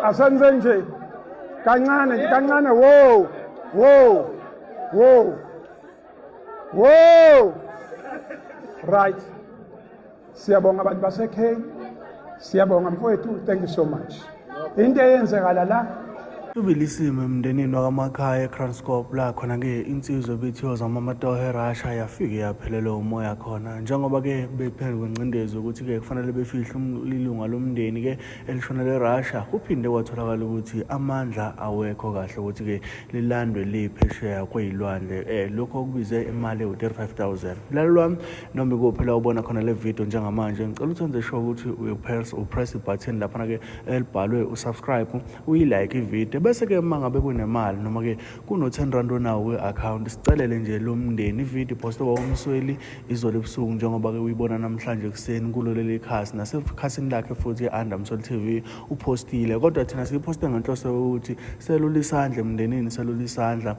Asenze nje kancane wow right siyabonga abantu baseKenya siyabonga mfowethu thank you so much into eyenzekala la Ubilisime emndenini wakamakhaya eKranskop la khona ke insizwe bethiwa zamamatohe eRussia yafike yaphelelwa umoya khona njengoba ke bephendwe kwencindezi ukuthi ke kufanele befihle ilunga lomndeni ke elishonele eRussia kuphinde kwatholakala ukuthi amandla awekho kahle ukuthi ke lilandwe liphesheya kwezilwandle lokho okubize imali u-35,000 lalwa noma kuphela ubona khona le video njengamanje ngicela uthenze sure ukuthi upress ibutton lapha ke elibhalwe usubscribe uyilike ivideo bese ke mangabe kunemali noma ke kuno 10 rand onawo we-account sicelele nje lo mndeni ivideo poste kwaumsweli izolo ebusuku njengoba ke uyibona namhlanje kuseni kulo leli khasi nasekhasini lakhe futhi eAndamsol TV upostile kodwa thina siyiposte ngenhloso ukuthi selula isandla emndenini selula isandla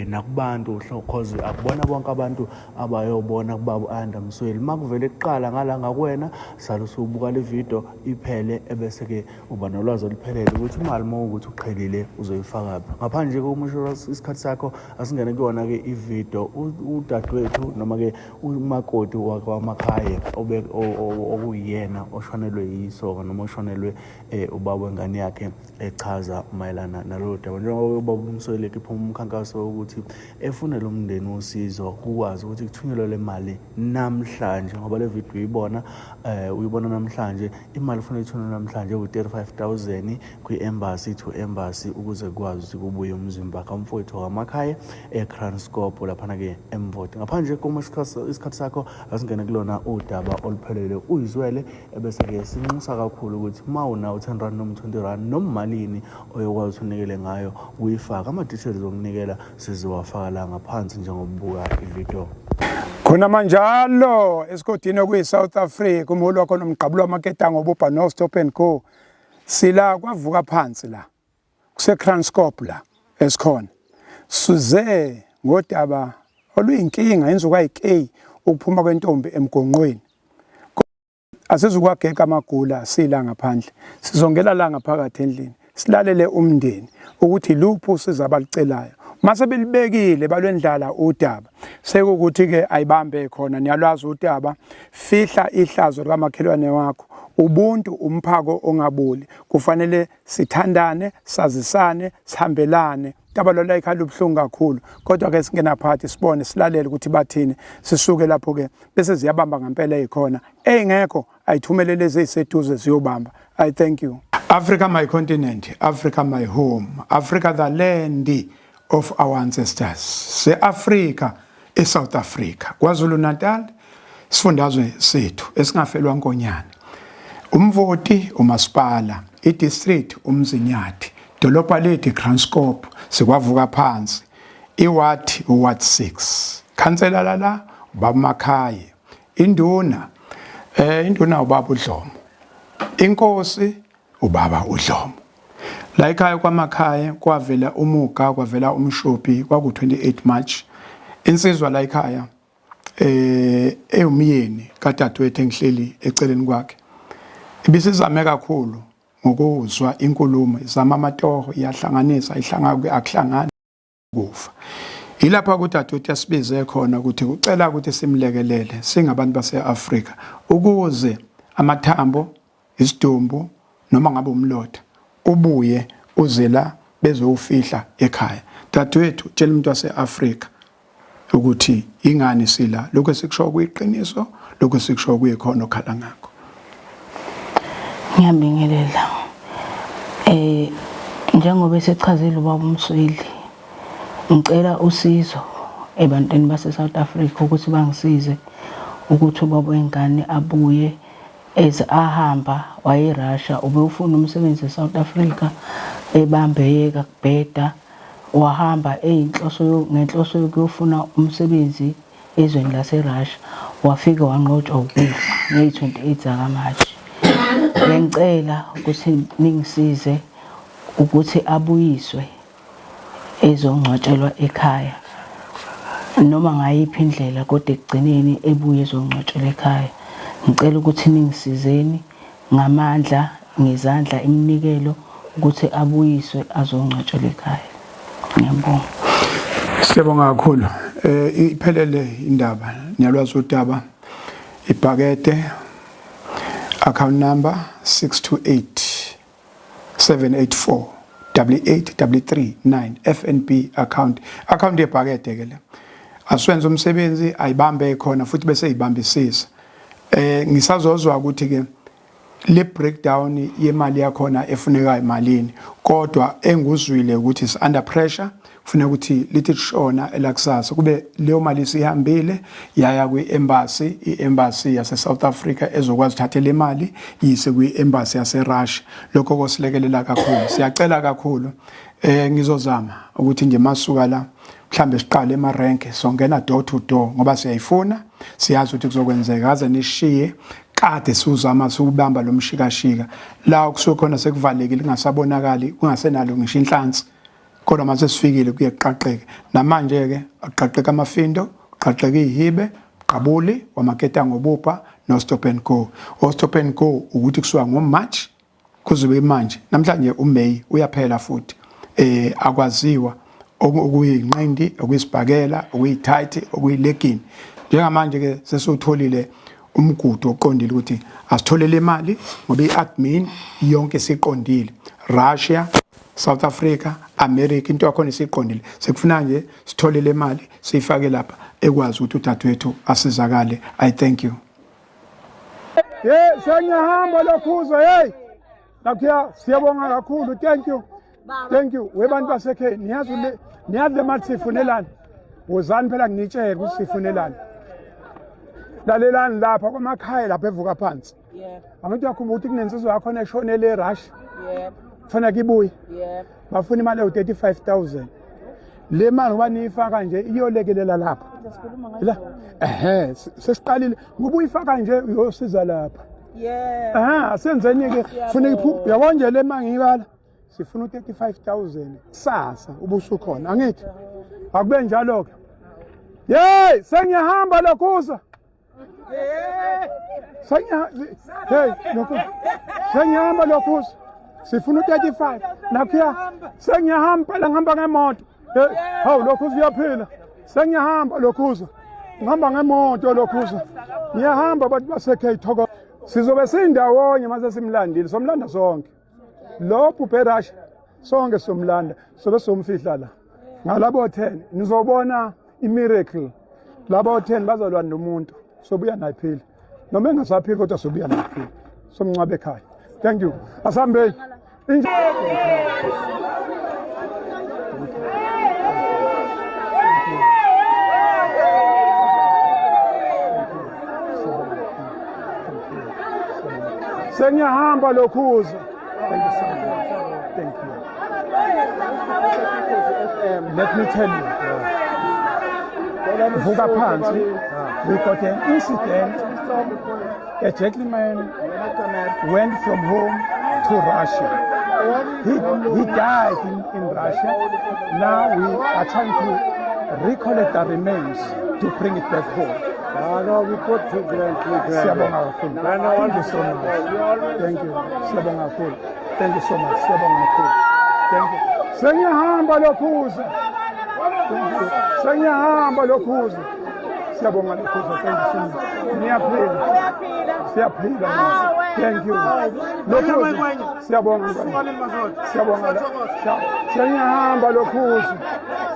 nakubantu cause akubona bonke abantu abayobona kubaba uAndamsweli makuvele eqala ngala ngakwena salusubuka le video iphele ebese ke uba nolwazi oluphelele ukuthi imali ukuthi uqhelile uzoyifaka ngaphandle kokumusho isikhathi sakho asingene kuyona ke ivideo udadewethu noma ke umakoti wakwamakhaya okuyena oshonelwe yisoka noma oshonelwe ubaba wengane yakhe echaza mayelana nalo daba njengoba ubaba uMsweli ephuma umkhankaso ukuthi efunele umndeni usizo ukwazi ukuthi kuthunyelwe le mali namhlanje ngoba le video uyibona namhlanje imali ufuna ithunyelwe namhlanje u-35,000 kwi-embassy to embassy ukuze kwazi ukuthi kubuye umzimba kamfowethu wamakhaya eKranskop lapha ke eMvoti ngaphandle komusho isikhathi sakho asingene kulona udaba oluphelele uyizwele ebese ke sinxusa kakhulu ukuthi mawuna u10 rand noma 20 rand noma malini oyokwazi unikele ngayo uyifaka ama details zokunikela sizowafaka la ngaphansi njengobubuka ivideo khona manjalo esigodini kuyiSouth Africa umholi wakho nomgqabulo wamaketanga obubha no Stop and Go sila kwavuka phansi la kuseKranskop la esikhona suze ngodaba oluyinkinga inzuku ayik ukuphuma kwentombi emgonqweni asizukwageka amagula sila ngaphandle sizongela la ngaphakathi endlini silalele umndeni ukuthi luphu sizabalicelayo mase belibekile balwendlala udaba sekukuthi ke ayibambe khona niyalwazi udaba fihla ihlazo likamakhelwane wakho ubuntu umphako ongabuli kufanele sithandane sazisane sihambelane daba lo layikhala ubhlungu kakhulu kodwa ke singena phakathi sibone silalele ukuthi bathini sisuke lapho ke bese ziyabamba ngempela ezikhona engekho ayithumelele eziseduze ziyobamba I thank you. Africa my continent, Africa my home, Africa the land of our ancestors. Se Africa eSouth Africa KwaZulu Natal sifundazwe sethu esingafelwa nkonyane Umvoti umasipala idistrict umzinyathi dolopha lethu iKranskop sikwavuka phansi iward 6 khansela la ubaba Makhaya induna ubaba uDlomo inkosi ubaba uDlomo la ekhaya kwaMakhaya kwavela umuga kwavela umshophi kwaku 28 March insizwa la ekhaya eyumyeni kadadewethu engihleli eceleni kwakhe ibisizame kakhulu ngokuzwa inkulumo izama amatoho iyahlanganisa ihlanga akuhlangana kufa ilapha kudadewethu yasibize khona ukuthi ucela ukuthi simlekelele singabantu baseAfrika ukuze amathambo isidumbu noma ngabe umlotha ubuye uzela bezowufihla ekhaya dadewethu tshela umuntu waseAfrika ukuthi ingani sila lokho sikusho kuyiqiniso lokho sikusho kuyikhona okhala ngakho ngiyabingelela njengoba esichazile ubaba uMsweli ngicela usizo ebantwini base South Africa ukuthi bangisize ukuthi ubaba wengane abuye ahamba waye Russia ube ufuna umsebenzi eSouth Africa ebambeyeka kubheda wahamba ngenhloso yokufuna umsebenzi ezweni laseRussia wafika wanqotshwa ukufa nge-28 zakaMarch ngicela ukuthi ningisize ukuthi abuyiswe ezongcwatshelwa ekhaya noma ngayiphi indlela kodwa ekugcineni ebuye ezongcwatshelwa ekhaya ngicela ukuthi ningisizeni ngamandla ngezandla iminikelo ukuthi abuyiswe azongcwatshelwa ekhaya. Ngiyabonga. Siyabonga kakhulu. Iphelele indaba niyalwazi udaba ibhakede account number 628-784-88339 FNB account yebhakede ke le. Aswenza umsebenzi ayibambe khona futhi bese ibambisisa. Ngisazozwa ukuthi ke le breakdown yemali yakhona efuneka imalini kodwa enguzwile ukuthi is under pressure kufanele ukuthi lithi shona elakusasa kube leyo mali sihambile yaya kwi-embassy i-embassy yase South Africa ezokwazi uthatha le mali yise kwi-embassy yase Russia lokho kosilekelela kakhulu siyacela kakhulu ngizozama ukuthi nje masuka la mhlambe siqale emarenke songena door to door ngoba siyayifuna siyazi ukuthi kuzokwenzeka aze nishiye kade sizama ukubamba lo mshikashika la kusokhona sekuvalekile kungasabonakali kungasenalo ngisho inhlansi kodwa mase sifikile kuyeqaqeka namanje ke aqaqeka amafindo aqaqeka ihibe qabuli wamaketa ngobupha no stop and go o stop and go ukuthi kusuka ngoMarch kuzobe manje namhlanje uMay uyaphela futhi akwaziwa okuyinqindi okuyisibhakela okuyithayithi okuyilegini njengamanje ke sesutholile umgudu oqondile ukuthi asitholele imali ngoba iadmin yonke siqondile Russia South Africa America into yakho isiqondile sekufuna nje sitholele imali siyifake lapha ekwazi ukuthi uDadewethu asizakale I thank you sengiyahamba lokhuzo hey nakho siyabonga kakhulu thank you webantu basekhaya niyazi le mali sifunelani wozani phela nginitshela ukuthi sifunelani lalelani lapha kwamakhaya lapha evuka phansi angithi yakhumbula ukuthi kunensizwa yakho eshonele eRussia kufanele kibuye bafuna imali ewu-35,000 le mali ngoba niyifaka nje iyolekelela lapha sesiqalile ngoba uyifaka nje uyosiza lapha senzeni-ke funa uyabona nje le mali ngiyibala sifuna u-35,000 sasa ubusukhona angithi akube njalo-ke yeyi sengiyahamba lokhuza sengiyahamba lokhuza sifuna u-35 nakhuya sengiyahamba phela ngihamba ngemoto hawu lokhuza uyaphila sengiyahamba lokhuza ngihamba ngemoto lokhuza ngiyahamba abantu basekhaya thoko sizobe sindawonye mase simlandile somlanda sonke lo bhubhe Russia sonke somlanda sobe somfihla la ngalabo 10 nizobona imiracle labo 10 bazalwa nomuntu sobuya nayiphila noma engasaphili kodwa sobuya nayiphila somncwabe ekhaya thank you asambeni sengiyahamba lokhuza thank you let me tell you Vuka Phansi, we got an incident. A gentleman went from home to Russia. He died in Russia. Now we are trying to recollect the remains to bring it back home. No, we put two grand. Thank you so much. Thank you. Thank you so much. Thank you. Sengiyahamba lokhuza. Sengiyahamba lokhuza. Siyabonga lokhuza. Thank you so much. Niyaphila. Siyaphila. Thank you. Lokhuza. Siyabonga. Siyabonga. Sengiyahamba lokhuza.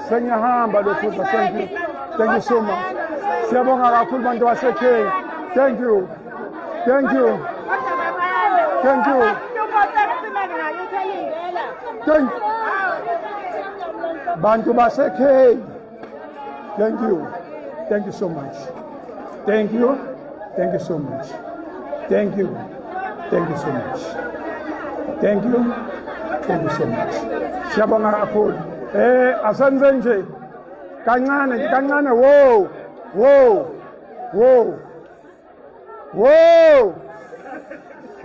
Sengiyahamba lokhuza. Thank you. Thank you so much. Siyabonga kakhulu bantu basekhaya. Thank you. Thank you. Thank you. Thank you. Bantu basekhaya. Thank you. Thank you so much. Thank you. Thank you so much. Thank you. Thank you so much. Thank you. Thank you so much. Siyabonga kakhulu. Asenze nje. Kancane. Whoa.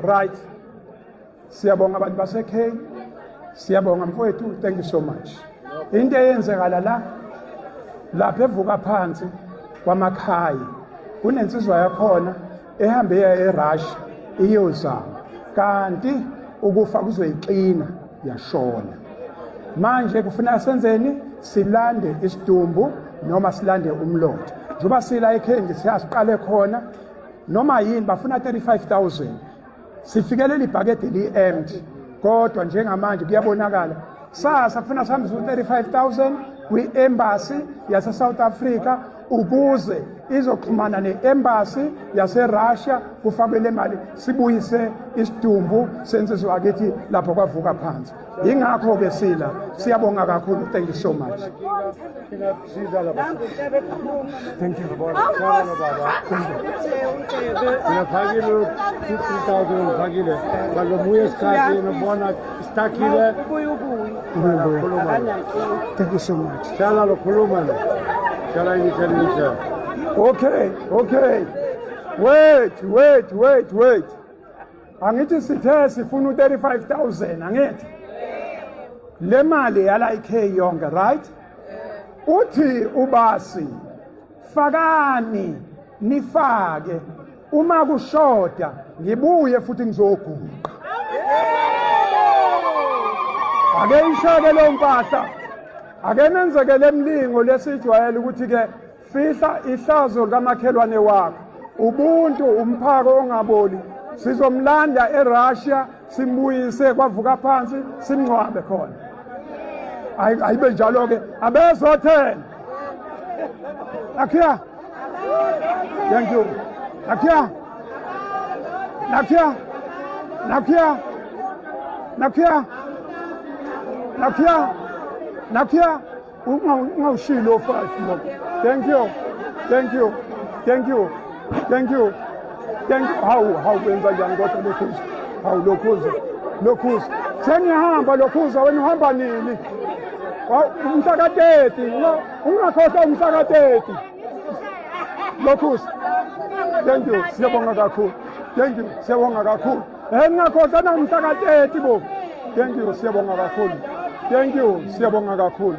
Right. Siyabonga abantu basekhaya. Siyabonga mfowethu. Thank you so much. Into eyenzekala lapha evuka phansi kwamakhaya kunensizwa yakhona ehambe eRussia iyozama kanti ukufa kuzoyiqina yashona. Manje kufuneka senzeni? Silande isidumbu noma silande umlotha. Njoba sila eKhengi siyasiqale khona noma yini bafuna 35,000. Sifikelela ibhakede li-empty. Kodwa njengamanje kuyabonakala sasa kufuna sihambise u-35,000 kwi-embassy yase-South Africa ukuze izoxhumana ne-embassy yase-Russia kufakwe le mali sibuyise isidumbu sensizwa akithi lapho kwavuka phansi. Yingakho-ke Sila siyabonga kakhulu. Thank you so much. Thank you. Ngifakile 50,000 ngifakile balobuye isikhathi ngibona istakile Thank you so much. shala lokhuluma shala ngitshela Okay. Wait. Angithi sithe sifuna u-35,000 angithi. Le mali yala IK yonke, right? Uthi ubasi fakani nifake uma kushoda ngibuye futhi ngizoguqa. Ake ishake lo mpahla. Ake nenzeke lemlingo lesijwayele ukuthi ke fihla ihlazo likamakhelwane wakho. Ubuntu umphako ongaboli. Sizomlanda eRussia simbuyise kwavuka phansi simncwabe khona. Ayibe njalo ke abezothela. Nakia. Thank you. Nakia. Ungawushilo 5 mo. Thank you. How wenza njani kodwa lokhuza? Lokhuza. Senihamba lokhuza wena uhamba nini? Umhlaka 30. Ungakhohlwa umhlaka 30. Lokhuza. Thank you. Siyabonga kakhulu. Ngingakhohlwa na umhlaka 30 bo. Thank you. Siyabonga kakhulu.